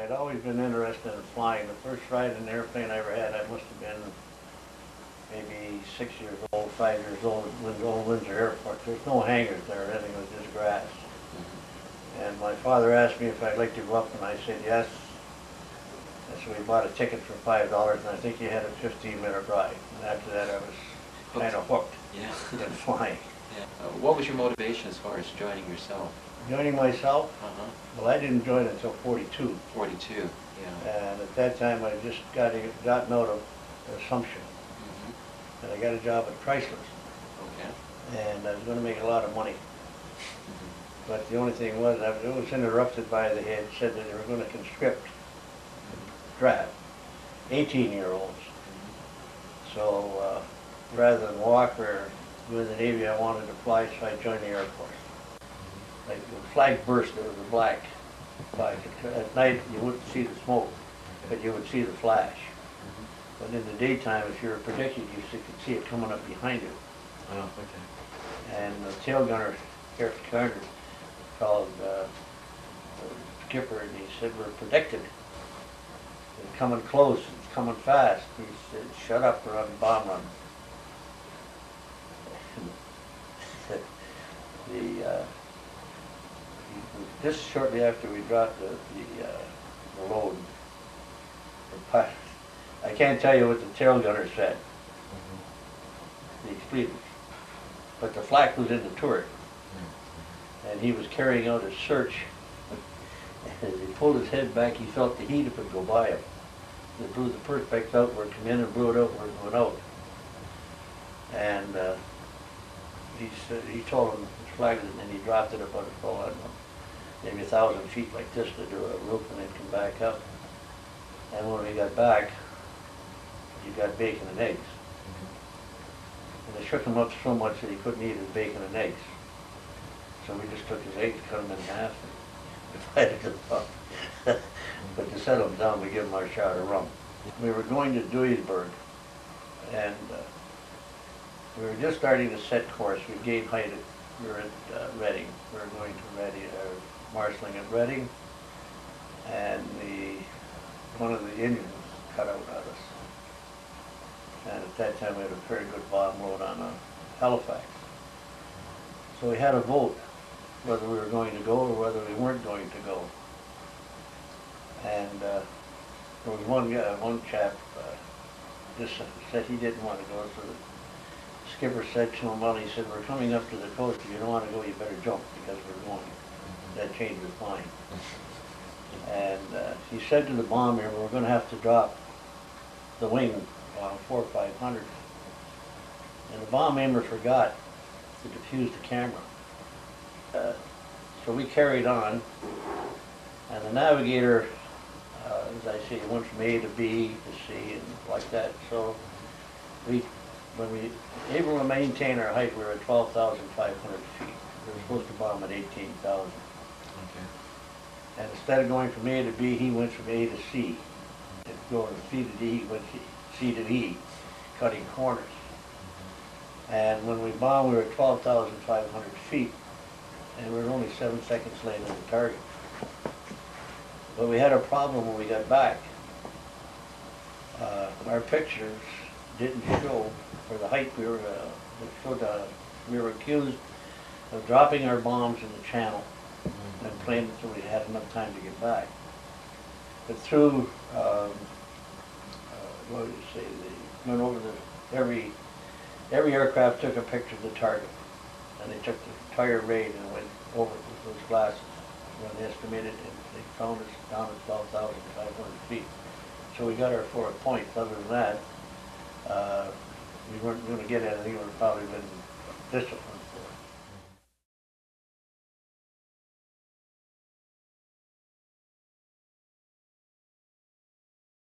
I'd always been interested in flying. The first ride in an airplane I ever had, I must have been maybe 6 years old, 5 years old at old Windsor Airport. There's no hangars there, everything was just grass. And my father asked me if I'd like to go up, and I said yes. And so we bought a ticket for $5, and I think he had a 15-minute ride. And after that, I was kind of hooked in flying. Yeah. What was your motivation as far as joining yourself? Joining myself? Uh-huh. Well, I didn't join until 42. 42, yeah. And at that time, I just gotten out of Assumption. And I got a job at Chrysler's. Okay. And I was going to make a lot of money. But the only thing was, it was interrupted by the head, said that they were going to conscript, draft, 18-year-olds. So rather than walk or go in the Navy, I wanted to fly, so I joined the Air Force. Like the flag burst, it was a black flag. At night, you wouldn't see the smoke, but you would see the flash. But in the daytime, if you were protected, you could see it coming up behind you. Oh, okay. And the tail gunner, Air Commander, called the skipper, and he said, "We're protected. It's coming close, it's coming fast." He said, "Shut up, we're on bomb run." Just shortly after we dropped the load, I can't tell you what the tail gunner said, the expletives, but the flak was in the turret, and he was carrying out a search. As he pulled his head back, he felt the heat of it go by him. It blew the perspex out where it came in and blew it out where it went out. And he told him his flag, and then he dropped it about I don't know, maybe 1,000 feet like this to do a loop and then come back up. And when we got back, you got bacon and eggs. And they shook him up so much that he couldn't eat his bacon and eggs. So we just took his eggs, cut them in half, and divided them up. But to settle him down, we gave him our shot of rum. We were going to Duisburg, and we were just starting to set course. We gained height we were at Reading. We were going to Reading, marshalling at Reading, and one of the engines cut out on us. And at that time we had a very good bomb load on Halifax. So we had a vote whether we were going to go or whether we weren't going to go. And there was one chap just said he didn't want to go, so the skipper said to him, well, he said, "We're coming up to the coast. If you don't want to go, you better jump because we're going." That changed his mind. And he said to the bomber, "We're going to have to drop the wing on 4 or 500. And the bomb aimer forgot to defuse the camera. So we carried on, and the navigator, as I say, went from A to B to C and like that. So when we were able to maintain our height, we were at 12,500 feet. We were supposed to bomb at 18,000. Okay. And instead of going from A to B, he went from A to C. And going from C to D, he went C to E, cutting corners. And when we bombed, we were at 12,500 feet, and we were only 7 seconds late on the target. But we had a problem when we got back. Our pictures didn't show for the height we were. We were accused of dropping our bombs in the channel and claimed that we had enough time to get back. But through, what do you say? They went over every aircraft took a picture of the target, and they took the entire raid and went over it with those glasses. When they estimated it, they found us down at 12,500 feet. So we got our 4 points. Other than that, we weren't going to get anything. We would have probably been disciplined.